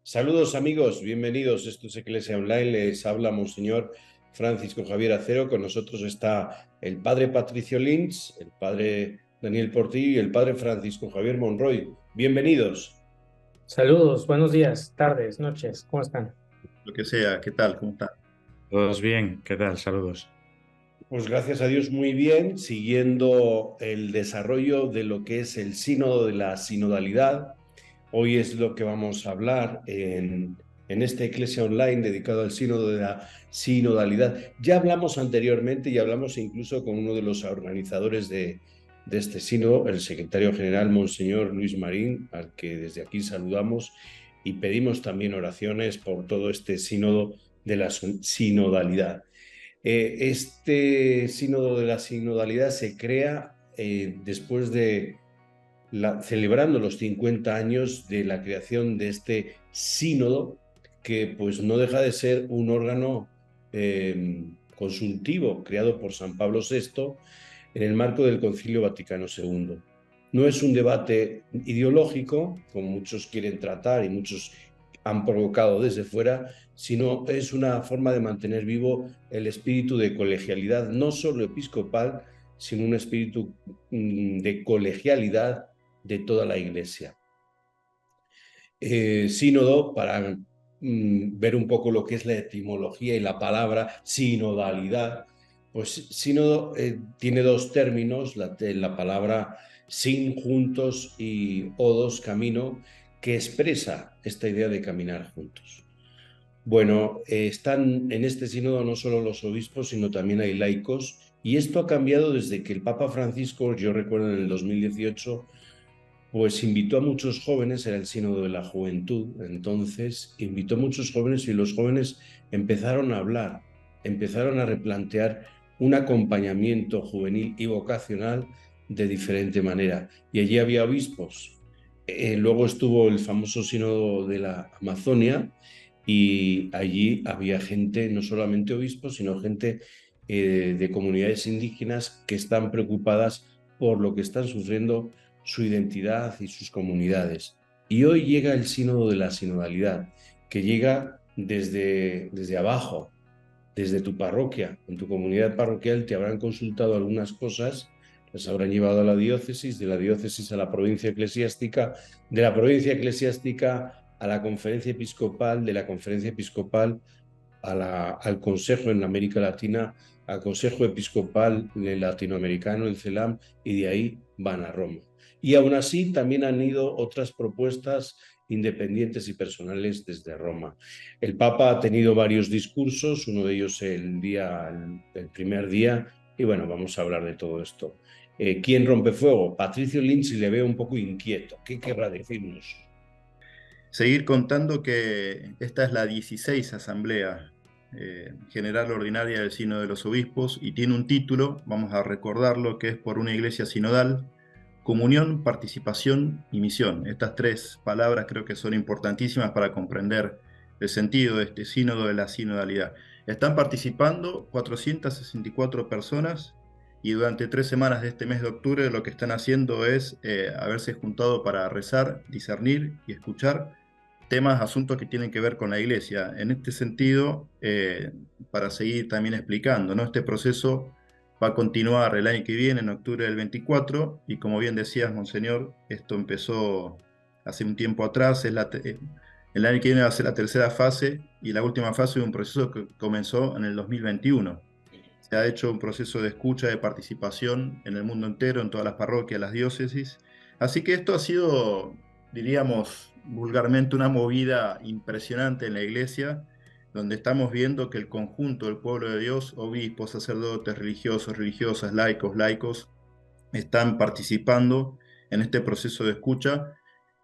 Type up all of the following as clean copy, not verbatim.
Saludos amigos, bienvenidos. Esto es Iglesia Online. Les habla Monseñor Francisco Javier Acero. Con nosotros está el padre Patricio Lins, el padre Daniel Portillo y el padre Francisco Javier Monroy. Bienvenidos. Saludos, buenos días, tardes, noches, ¿cómo están? Lo que sea, ¿qué tal? ¿Cómo está? Todos bien, ¿qué tal? Saludos. Pues gracias a Dios muy bien, siguiendo el desarrollo de lo que es el sínodo de la sinodalidad. Hoy es lo que vamos a hablar en esta Iglesia Online dedicado al sínodo de la sinodalidad. Ya hablamos anteriormente y hablamos incluso con uno de los organizadores de este sínodo, el secretario general, Monseñor Luis Marín, al que desde aquí saludamos y pedimos también oraciones por todo este sínodo de la sinodalidad. Este sínodo de la sinodalidad se crea después de celebrando los 50 años de la creación de este sínodo, que pues no deja de ser un órgano consultivo creado por San Pablo VI en el marco del Concilio Vaticano II. No es un debate ideológico, como muchos quieren tratar y muchos han provocado desde fuera, sino es una forma de mantener vivo el espíritu de colegialidad, no solo episcopal, sino un espíritu de colegialidad de toda la Iglesia. Sínodo, para ver un poco lo que es la etimología y la palabra sinodalidad, pues sínodo tiene dos términos, la palabra sin, juntos, y odos, camino, que expresa esta idea de caminar juntos. Bueno, están en este sínodo no solo los obispos, sino también hay laicos, y esto ha cambiado desde que el Papa Francisco, yo recuerdo en el 2018, pues invitó a muchos jóvenes, era el sínodo de la juventud, entonces invitó a muchos jóvenes y los jóvenes empezaron a hablar, empezaron a replantear un acompañamiento juvenil y vocacional de diferente manera. Y allí había obispos. Luego estuvo el famoso sínodo de la Amazonia y allí había gente, no solamente obispos, sino gente de comunidades indígenas que están preocupadas por lo que están sufriendo su identidad y sus comunidades. Y hoy llega el sínodo de la sinodalidad, que llega desde abajo, desde tu parroquia. En tu comunidad parroquial te habrán consultado algunas cosas, las habrán llevado a la diócesis, de la diócesis a la provincia eclesiástica, de la provincia eclesiástica a la conferencia episcopal, de la conferencia episcopal al Consejo en América Latina, al Consejo Episcopal Latinoamericano, el CELAM, y de ahí van a Roma. Y aún así también han ido otras propuestas independientes y personales desde Roma. El Papa ha tenido varios discursos, uno de ellos el primer día, y bueno, vamos a hablar de todo esto. ¿Quién rompe fuego? Patricio Lynch, le veo un poco inquieto. ¿Qué querrá decirnos? Seguir contando que esta es la 16 Asamblea General Ordinaria del Sínodo de los Obispos y tiene un título, vamos a recordarlo, que es por una iglesia sinodal, comunión, participación y misión. Estas tres palabras creo que son importantísimas para comprender el sentido de este sínodo de la sinodalidad. Están participando 464 personas y durante 3 semanas de este mes de octubre lo que están haciendo es haberse juntado para rezar, discernir y escuchar temas, asuntos que tienen que ver con la iglesia. En este sentido, para seguir también explicando, ¿no? Este proceso va a continuar el año que viene, en octubre del 24, y como bien decías, Monseñor, esto empezó hace un tiempo atrás, el año que viene va a ser la tercera fase, y la última fase de un proceso que comenzó en el 2021. Se ha hecho un proceso de escucha, de participación en el mundo entero, en todas las parroquias, las diócesis. Así que esto ha sido, diríamos vulgarmente, una movida impresionante en la iglesia, donde estamos viendo que el conjunto del pueblo de Dios, obispos, sacerdotes, religiosos, religiosas, laicos, están participando en este proceso de escucha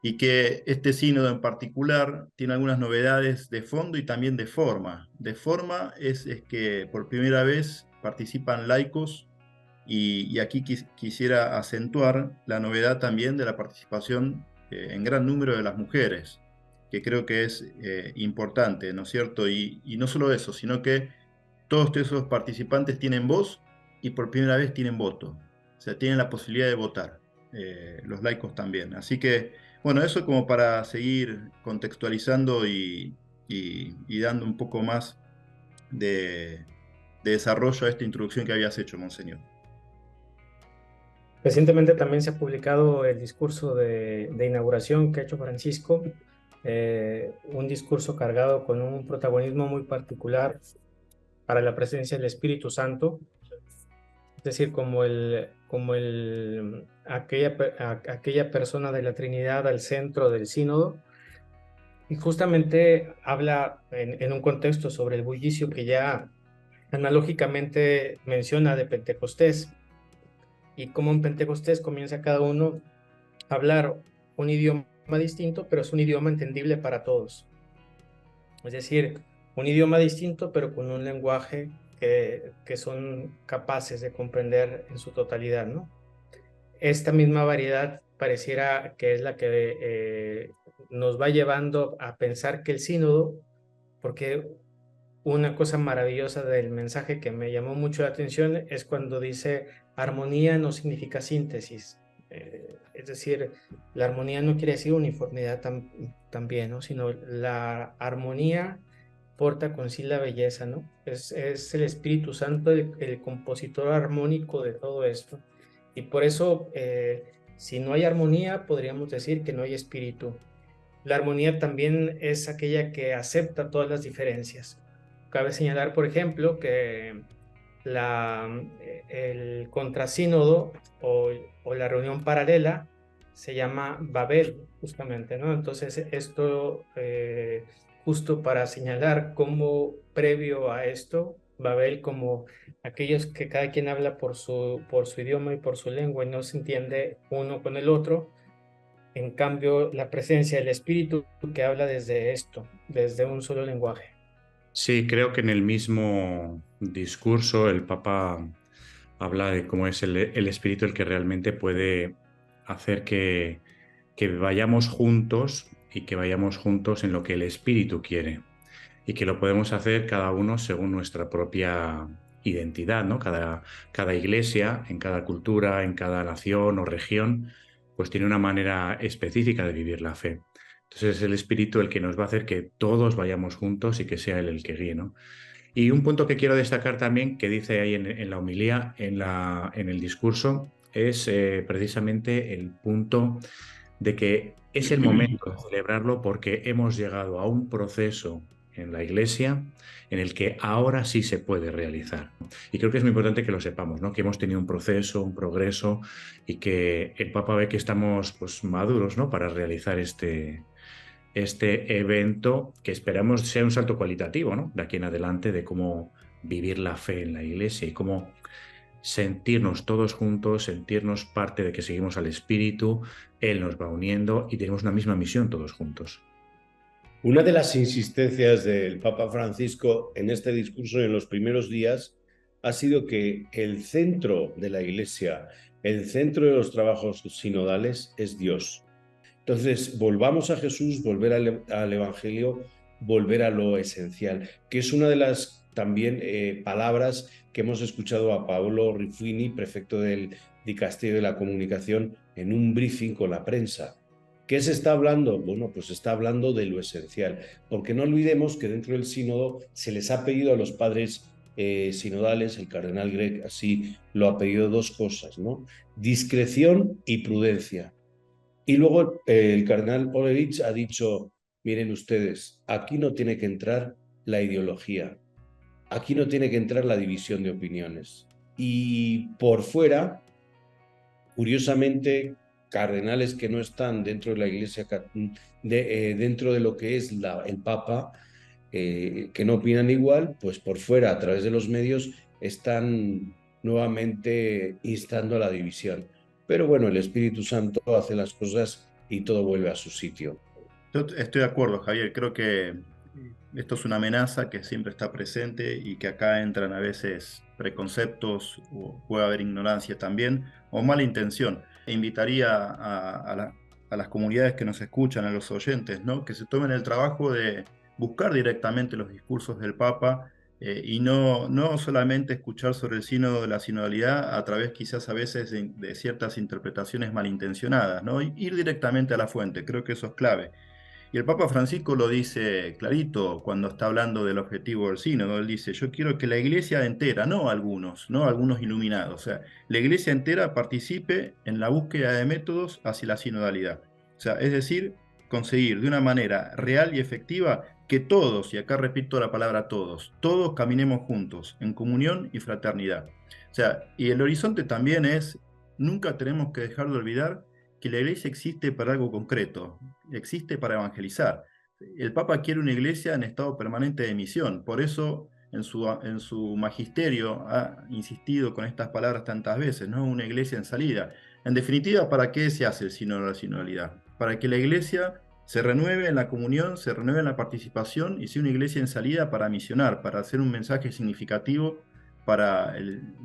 y que este sínodo en particular tiene algunas novedades de fondo y también de forma. De forma es que por primera vez participan laicos y aquí quisiera acentuar la novedad también de la participación en gran número de las mujeres, que creo que es importante, ¿no es cierto? Y no solo eso, sino que todos esos participantes tienen voz y por primera vez tienen voto. O sea, tienen la posibilidad de votar, los laicos también. Así que Bueno, eso como para seguir contextualizando y dando un poco más de desarrollo a esta introducción que habías hecho, Monseñor. Recientemente también se ha publicado el discurso de inauguración que ha hecho Francisco, un discurso cargado con un protagonismo muy particular para la presencia del Espíritu Santo, es decir, aquella persona de la Trinidad al centro del sínodo, y justamente habla en un contexto sobre el bullicio que ya analógicamente menciona de Pentecostés, y cómo en Pentecostés comienza cada uno a hablar un idioma distinto, pero es un idioma entendible para todos. Es decir, un idioma distinto, pero con un lenguaje que son capaces de comprender en su totalidad, ¿no? Esta misma variedad pareciera que es la que nos va llevando a pensar que el sínodo, porque una cosa maravillosa del mensaje que me llamó mucho la atención es cuando dice armonía no significa síntesis. Es decir, la armonía no quiere decir uniformidad también, ¿no? Sino la armonía porta con sí la belleza, ¿no? Es el Espíritu Santo el compositor armónico de todo esto. Y por eso, si no hay armonía, podríamos decir que no hay espíritu. La armonía también es aquella que acepta todas las diferencias. Cabe señalar, por ejemplo, que el contrasínodo o la reunión paralela se llama Babel, justamente, ¿no? Entonces, esto justo para señalar cómo previo a esto, Babel como aquellos que cada quien habla por su idioma y por su lengua y no se entiende uno con el otro. En cambio, la presencia del Espíritu que habla desde esto, desde un solo lenguaje. Sí, creo que en el mismo discurso el Papa habla de cómo es el Espíritu el que realmente puede hacer que vayamos juntos y que vayamos juntos en lo que el Espíritu quiere. Y que lo podemos hacer cada uno según nuestra propia identidad, ¿no? Cada iglesia, en cada cultura, en cada nación o región, pues tiene una manera específica de vivir la fe. Entonces es el Espíritu el que nos va a hacer que todos vayamos juntos y que sea Él el que guíe, ¿no? Y un punto que quiero destacar también, que dice ahí en la homilía, en el discurso, es precisamente el punto de que es el momento de celebrarlo porque hemos llegado a un proceso en la Iglesia en el que ahora sí se puede realizar. Y creo que es muy importante que lo sepamos, ¿no? Que hemos tenido un proceso, un progreso y que el Papa ve que estamos pues, maduros, ¿no? Para realizar este evento que esperamos sea un salto cualitativo, ¿no? De aquí en adelante de cómo vivir la fe en la Iglesia y cómo sentirnos todos juntos, sentirnos parte de que seguimos al Espíritu, Él nos va uniendo y tenemos una misma misión todos juntos. Una de las insistencias del Papa Francisco en este discurso en los primeros días ha sido que el centro de la Iglesia, el centro de los trabajos sinodales es Dios. Entonces, volvamos a Jesús, volver al Evangelio, volver a lo esencial, que es una de las también palabras que hemos escuchado a Paolo Rifini, prefecto del Dicasterio de la Comunicación, en un briefing con la prensa. ¿Qué se está hablando? Bueno, pues se está hablando de lo esencial, porque no olvidemos que dentro del sínodo se les ha pedido a los padres sinodales, el cardenal Gregg así lo ha pedido, dos cosas, ¿no? Discreción y prudencia. Y luego el cardenal Olevich ha dicho, miren ustedes, aquí no tiene que entrar la ideología, aquí no tiene que entrar la división de opiniones. Y por fuera, curiosamente, cardenales que no están dentro de la Iglesia, dentro de lo que es el Papa, que no opinan igual, pues por fuera, a través de los medios, están nuevamente instando a la división. Pero bueno, el Espíritu Santo hace las cosas y todo vuelve a su sitio. Yo estoy de acuerdo, Javier. Creo que esto es una amenaza que siempre está presente y que acá entran a veces preconceptos, o puede haber ignorancia también, o mala intención. Invitaría a las comunidades que nos escuchan, a los oyentes, ¿no? Que se tomen el trabajo de buscar directamente los discursos del Papa y no solamente escuchar sobre el sínodo de la sinodalidad a través quizás a veces de ciertas interpretaciones malintencionadas, ¿no? Ir directamente a la fuente, creo que eso es clave. Y el Papa Francisco lo dice clarito cuando está hablando del objetivo del sínodo. Él dice, yo quiero que la iglesia entera, no algunos iluminados, o sea, la iglesia entera participe en la búsqueda de métodos hacia la sinodalidad. O sea, es decir, conseguir de una manera real y efectiva que todos, y acá repito la palabra todos caminemos juntos, en comunión y fraternidad. O sea, y el horizonte también es, nunca tenemos que dejar de olvidar que la iglesia existe para algo concreto, existe para evangelizar. El Papa quiere una iglesia en estado permanente de misión, por eso en su magisterio ha insistido con estas palabras tantas veces, ¿no? Una iglesia en salida. En definitiva, ¿para qué se hace el sínodo de la sinodalidad? Para que la iglesia se renueve en la comunión, se renueve en la participación y sea una iglesia en salida para misionar, para hacer un mensaje significativo para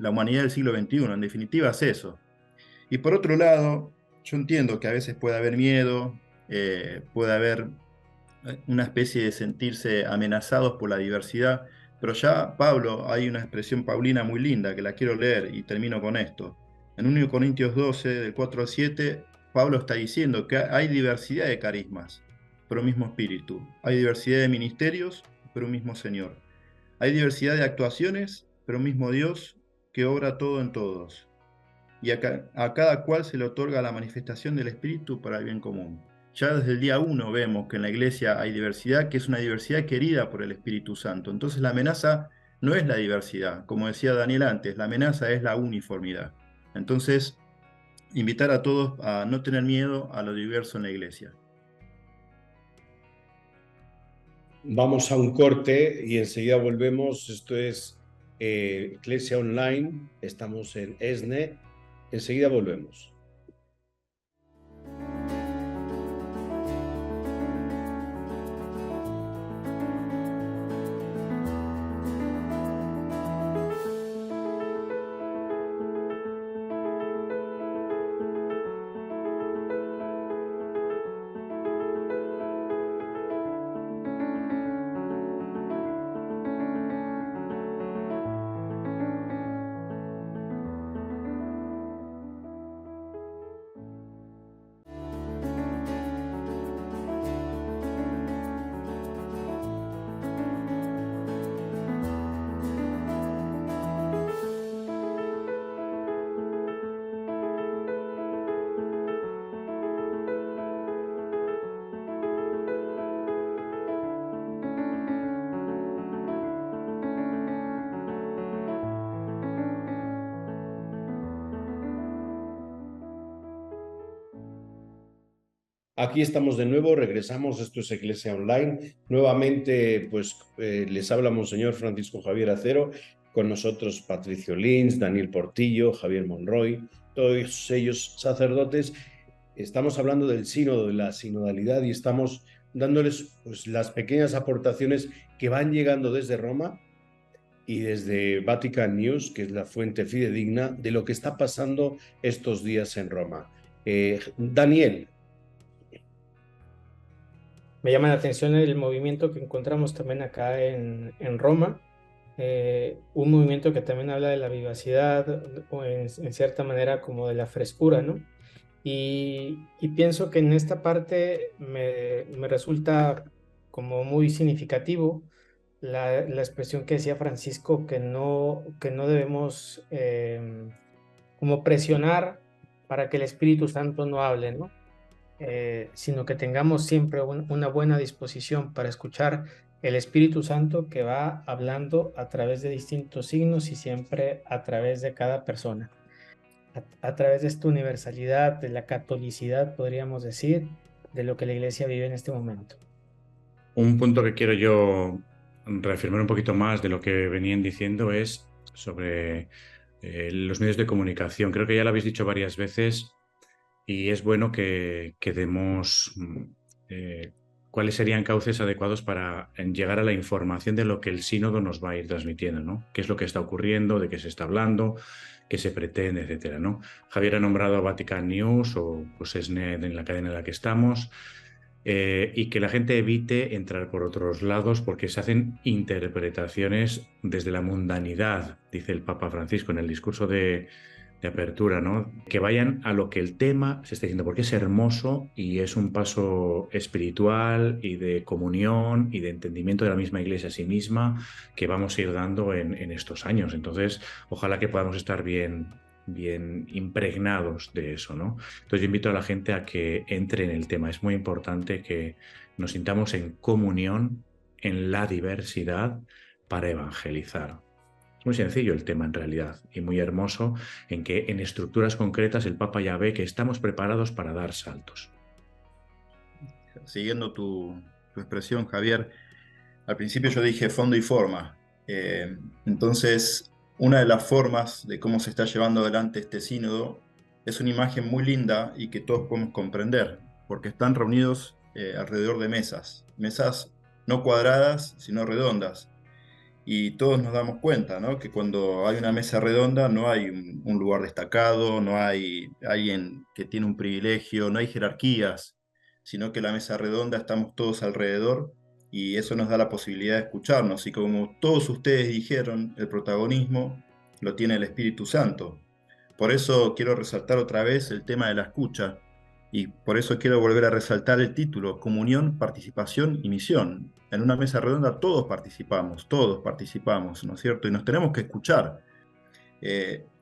la humanidad del siglo XXI. En definitiva es eso. Y por otro lado, yo entiendo que a veces puede haber miedo, puede haber una especie de sentirse amenazados por la diversidad, pero ya Pablo, hay una expresión paulina muy linda que la quiero leer y termino con esto. En 1 Corintios 12, del 4 al 7, Pablo está diciendo que hay diversidad de carismas, pero un mismo espíritu. Hay diversidad de ministerios, pero un mismo Señor. Hay diversidad de actuaciones, pero un mismo Dios que obra todo en todos. Y a cada cual se le otorga la manifestación del Espíritu para el bien común. Ya desde el día 1 vemos que en la iglesia hay diversidad, que es una diversidad querida por el Espíritu Santo. Entonces la amenaza no es la diversidad, como decía Daniel antes, la amenaza es la uniformidad. Entonces, invitar a todos a no tener miedo a lo diverso en la iglesia. Vamos a un corte y enseguida volvemos. Esto es Iglesia Online, estamos en ESNE. Enseguida volvemos. Aquí estamos de nuevo, regresamos, esto es Iglesia Online. Nuevamente, pues les habla Monseñor Francisco Javier Acero, con nosotros Patricio Lins, Daniel Portillo, Javier Monroy, todos ellos sacerdotes. Estamos hablando del sínodo, de la sinodalidad, y estamos dándoles pues, las pequeñas aportaciones que van llegando desde Roma y desde Vatican News, que es la fuente fidedigna de lo que está pasando estos días en Roma. Daniel. Me llama la atención el movimiento que encontramos también acá en Roma, un movimiento que también habla de la vivacidad, o en cierta manera como de la frescura, ¿no? Y pienso que en esta parte me resulta como muy significativo la expresión que decía Francisco, que no debemos como presionar para que el Espíritu Santo no hable, ¿no? Sino que tengamos siempre una buena disposición para escuchar el Espíritu Santo que va hablando a través de distintos signos y siempre a través de cada persona. A través de esta universalidad, de la catolicidad, podríamos decir, de lo que la Iglesia vive en este momento. Un punto que quiero yo reafirmar un poquito más de lo que venían diciendo es sobre los medios de comunicación. Creo que ya lo habéis dicho varias veces y es bueno que demos cuáles serían cauces adecuados para llegar a la información de lo que el sínodo nos va a ir transmitiendo, ¿no? Qué es lo que está ocurriendo, de qué se está hablando, qué se pretende, etcétera, ¿no? Javier ha nombrado a Vatican News o pues ESNE en la cadena en la que estamos. y que la gente evite entrar por otros lados porque se hacen interpretaciones desde la mundanidad, dice el Papa Francisco en el discurso de apertura, ¿no? Que vayan a lo que el tema se está diciendo, porque es hermoso y es un paso espiritual y de comunión y de entendimiento de la misma Iglesia a sí misma que vamos a ir dando en estos años. Entonces, ojalá que podamos estar bien impregnados de eso, ¿no? Entonces yo invito a la gente a que entre en el tema. Es muy importante que nos sintamos en comunión en la diversidad para evangelizar. Es muy sencillo el tema en realidad y muy hermoso en que en estructuras concretas el Papa ya ve que estamos preparados para dar saltos. Siguiendo tu expresión, Javier, al principio yo dije fondo y forma. Entonces, una de las formas de cómo se está llevando adelante este sínodo es una imagen muy linda y que todos podemos comprender, porque están reunidos alrededor de mesas no cuadradas, sino redondas. Y todos nos damos cuenta, ¿no?, que cuando hay una mesa redonda no hay un lugar destacado, no hay alguien que tiene un privilegio, no hay jerarquías, sino que la mesa redonda estamos todos alrededor y eso nos da la posibilidad de escucharnos. Y como todos ustedes dijeron, el protagonismo lo tiene el Espíritu Santo. Por eso quiero resaltar otra vez el tema de la escucha y por eso quiero volver a resaltar el título: comunión, participación y misión. En una mesa redonda todos participamos, ¿no es cierto? Y nos tenemos que escuchar.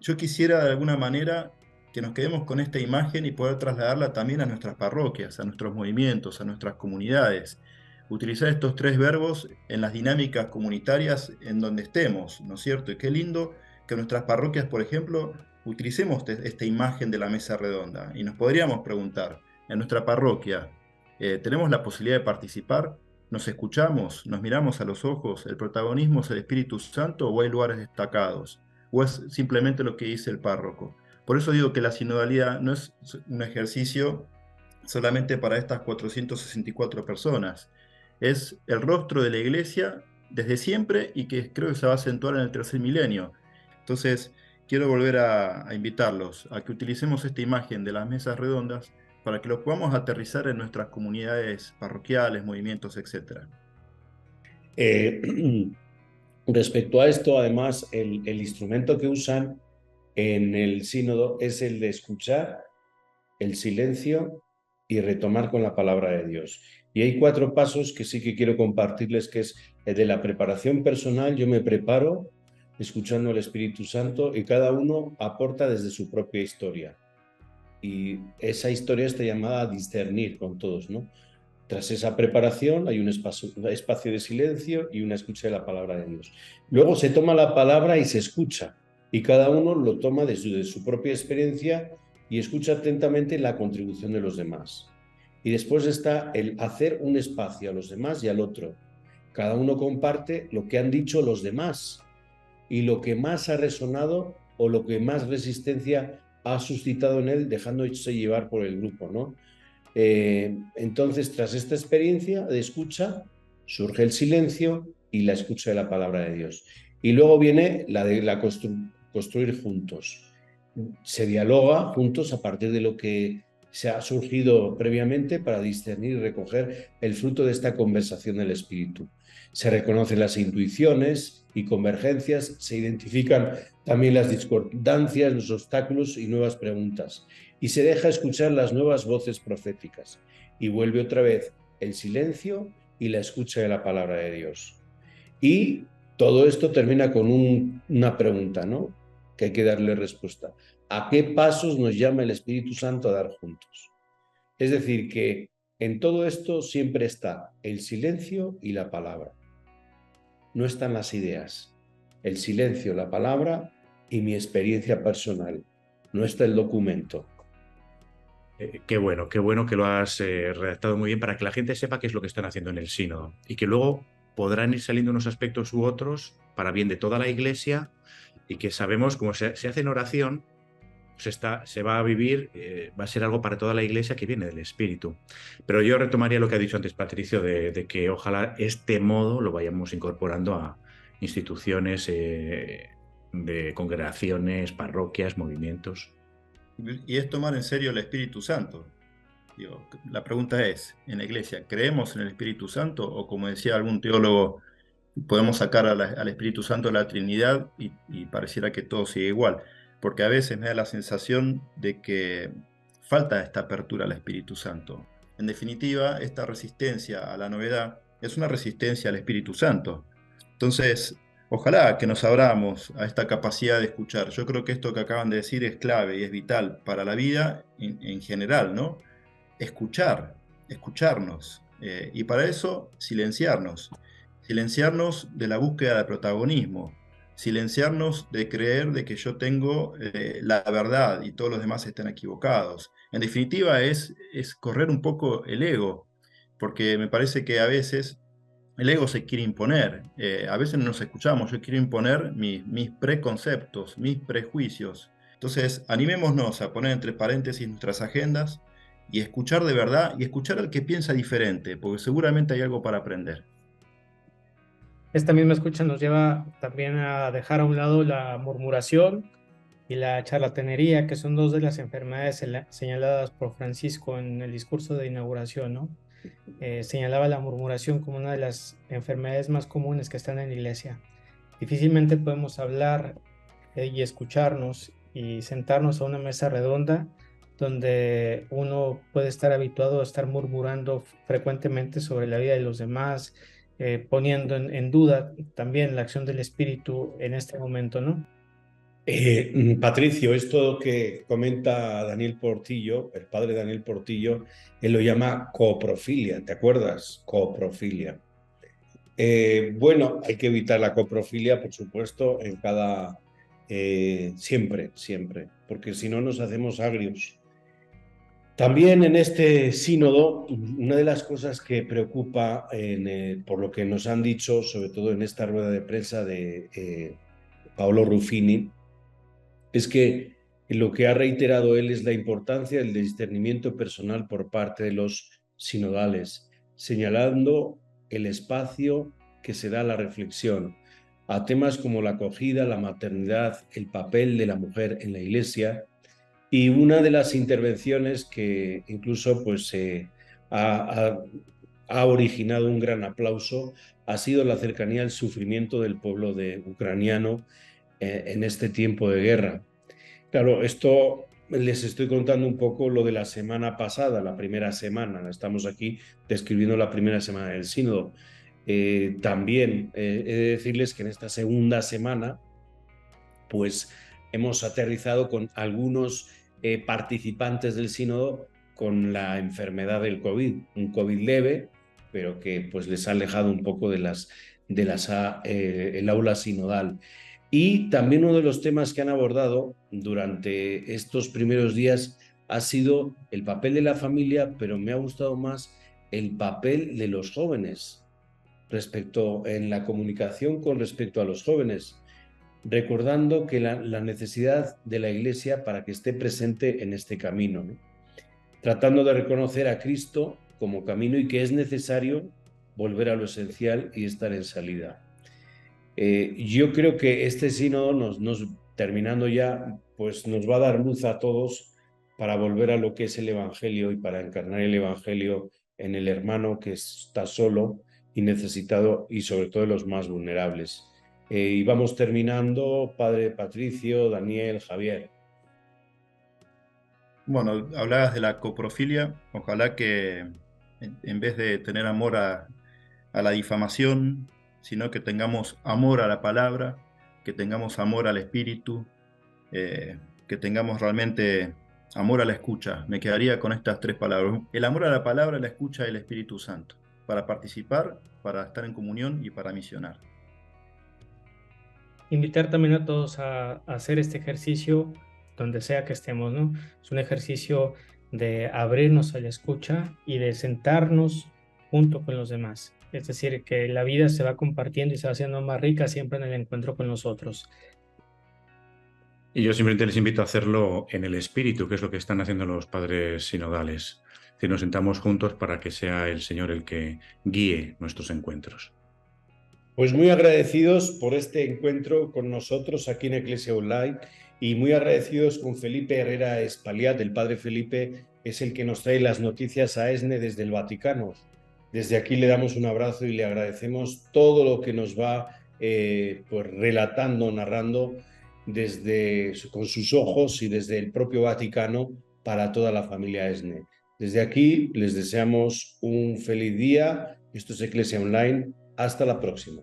Yo quisiera de alguna manera que nos quedemos con esta imagen y poder trasladarla también a nuestras parroquias, a nuestros movimientos, a nuestras comunidades. Utilizar estos tres verbos en las dinámicas comunitarias en donde estemos, ¿no es cierto? Y qué lindo que en nuestras parroquias, por ejemplo, utilicemos esta imagen de la mesa redonda. Y nos podríamos preguntar, en nuestra parroquia, ¿tenemos la posibilidad de participar? ¿Nos escuchamos? ¿Nos miramos a los ojos? ¿El protagonismo es el Espíritu Santo o hay lugares destacados? ¿O es simplemente lo que dice el párroco? Por eso digo que la sinodalidad no es un ejercicio solamente para estas 464 personas. Es el rostro de la Iglesia desde siempre y que creo que se va a acentuar en el tercer milenio. Entonces, quiero volver a invitarlos a que utilicemos esta imagen de las mesas redondas para que lo podamos aterrizar en nuestras comunidades parroquiales, movimientos, etc. Respecto a esto, además, el instrumento que usan en el sínodo es el de escuchar, el silencio y retomar con la palabra de Dios. Y hay 4 pasos que sí que quiero compartirles, que es el de la preparación personal. Yo me preparo escuchando al Espíritu Santo y cada uno aporta desde su propia historia. Y esa historia está llamada a discernir con todos, ¿no? Tras esa preparación hay un espacio de silencio y una escucha de la palabra de Dios. Luego se toma la palabra y se escucha, y cada uno lo toma desde su propia experiencia y escucha atentamente la contribución de los demás. Y después está el hacer un espacio a los demás y al otro. Cada uno comparte lo que han dicho los demás y lo que más ha resonado o lo que más resistencia ha suscitado en él, dejándose llevar por el grupo, ¿no? Entonces, tras esta experiencia de escucha, surge el silencio y la escucha de la palabra de Dios. Y luego viene la de construir juntos. Se dialoga juntos a partir de lo que se ha surgido previamente para discernir y recoger el fruto de esta conversación del Espíritu. Se reconocen las intuiciones y convergencias, se identifican también las discordancias, los obstáculos y nuevas preguntas. Y se deja escuchar las nuevas voces proféticas. Y vuelve otra vez el silencio y la escucha de la palabra de Dios. Y todo esto termina con una pregunta, ¿no?, que hay que darle respuesta. ¿A qué pasos nos llama el Espíritu Santo a dar juntos? Es decir, que en todo esto siempre está el silencio y la palabra. No están las ideas. El silencio, la palabra y mi experiencia personal. No está el documento. Qué bueno que lo has redactado muy bien para que la gente sepa qué es lo que están haciendo en el sínodo y que luego podrán ir saliendo unos aspectos u otros para bien de toda la Iglesia y que sabemos cómo se hace en oración, se va a vivir, va a ser algo para toda la Iglesia que viene del Espíritu. Pero yo retomaría lo que ha dicho antes Patricio de que ojalá este modo lo vayamos incorporando a instituciones de congregaciones, parroquias, movimientos. Y es tomar en serio el Espíritu Santo. Digo, la pregunta es, en la Iglesia, ¿creemos en el Espíritu Santo? O como decía algún teólogo, podemos sacar al Espíritu Santo de la Trinidad y pareciera que todo sigue igual. Porque a veces me da la sensación de que falta esta apertura al Espíritu Santo. En definitiva, esta resistencia a la novedad es una resistencia al Espíritu Santo. Entonces, ojalá que nos abramos a esta capacidad de escuchar. Yo creo que esto que acaban de decir es clave y es vital para la vida en general, ¿no? Escuchar, escucharnos. Y para eso, silenciarnos. Silenciarnos de la búsqueda de protagonismo. Silenciarnos de creer de que yo tengo la verdad y todos los demás están equivocados. En definitiva, es correr un poco el ego, porque me parece que a veces el ego se quiere imponer. A veces no nos escuchamos, yo quiero imponer mis preconceptos, mis prejuicios. Entonces, animémonos a poner entre paréntesis nuestras agendas y escuchar de verdad y escuchar al que piensa diferente, porque seguramente hay algo para aprender. Esta misma escucha nos lleva también a dejar a un lado la murmuración y la charlatanería, que son dos de las enfermedades señaladas por Francisco en el discurso de inauguración, ¿no? Señalaba la murmuración como una de las enfermedades más comunes que están en la iglesia. Difícilmente podemos hablar y escucharnos y sentarnos a una mesa redonda donde uno puede estar habituado a estar murmurando frecuentemente sobre la vida de los demás, poniendo en duda también la acción del Espíritu en este momento, ¿no? Patricio, esto que comenta Daniel Portillo, el padre Daniel Portillo, él lo llama coprofilia, ¿te acuerdas? Coprofilia. Bueno, hay que evitar la coprofilia, por supuesto, en cada... siempre, siempre, porque si no nos hacemos agrios. También en este sínodo, una de las cosas que preocupa por lo que nos han dicho, sobre todo en esta rueda de prensa de Paolo Ruffini, es que lo que ha reiterado él es la importancia del discernimiento personal por parte de los sinodales, señalando el espacio que se da a la reflexión a temas como la acogida, la maternidad, el papel de la mujer en la Iglesia. Y una de las intervenciones que incluso pues, ha originado un gran aplauso ha sido la cercanía al sufrimiento del pueblo ucraniano en este tiempo de guerra. Claro, esto les estoy contando un poco lo de la semana pasada, la primera semana. Estamos aquí describiendo la primera semana del sínodo. También he de decirles que en esta segunda semana pues hemos aterrizado con algunos participantes del sínodo con la enfermedad del COVID, un COVID leve, pero que pues les ha alejado un poco el aula sinodal. Y también uno de los temas que han abordado durante estos primeros días ha sido el papel de la familia, pero me ha gustado más el papel de los jóvenes en la comunicación con respecto a los jóvenes, recordando que la necesidad de la Iglesia para que esté presente en este camino, ¿no? Tratando de reconocer a Cristo como camino y que es necesario volver a lo esencial y estar en salida. Yo creo que este sínodo, terminando ya, pues nos va a dar luz a todos para volver a lo que es el Evangelio y para encarnar el Evangelio en el hermano que está solo y necesitado y sobre todo de los más vulnerables. Y vamos terminando, Padre Patricio, Daniel, Javier. Bueno, hablabas de la coprofilia. Ojalá que en vez de tener amor a la difamación, sino que tengamos amor a la palabra, que tengamos amor al espíritu, que tengamos realmente amor a la escucha. Me quedaría con estas tres palabras: el amor a la palabra, la escucha y el Espíritu Santo, para participar, para estar en comunión y para misionar. Invitar también a todos a hacer este ejercicio donde sea que estemos, ¿no? Es un ejercicio de abrirnos a la escucha y de sentarnos junto con los demás. Es decir, que la vida se va compartiendo y se va haciendo más rica siempre en el encuentro con los otros. Y yo simplemente les invito a hacerlo en el espíritu, que es lo que están haciendo los padres sinodales. Es decir, nos sentamos juntos para que sea el Señor el que guíe nuestros encuentros. Pues muy agradecidos por este encuentro con nosotros aquí en Iglesia Online y muy agradecidos con Felipe Herrera Espaliat, el Padre Felipe, es el que nos trae las noticias a ESNE desde el Vaticano. Desde aquí le damos un abrazo y le agradecemos todo lo que nos va pues relatando, narrando con sus ojos y desde el propio Vaticano para toda la familia ESNE. Desde aquí les deseamos un feliz día. Esto es Eclesia Online. Hasta la próxima.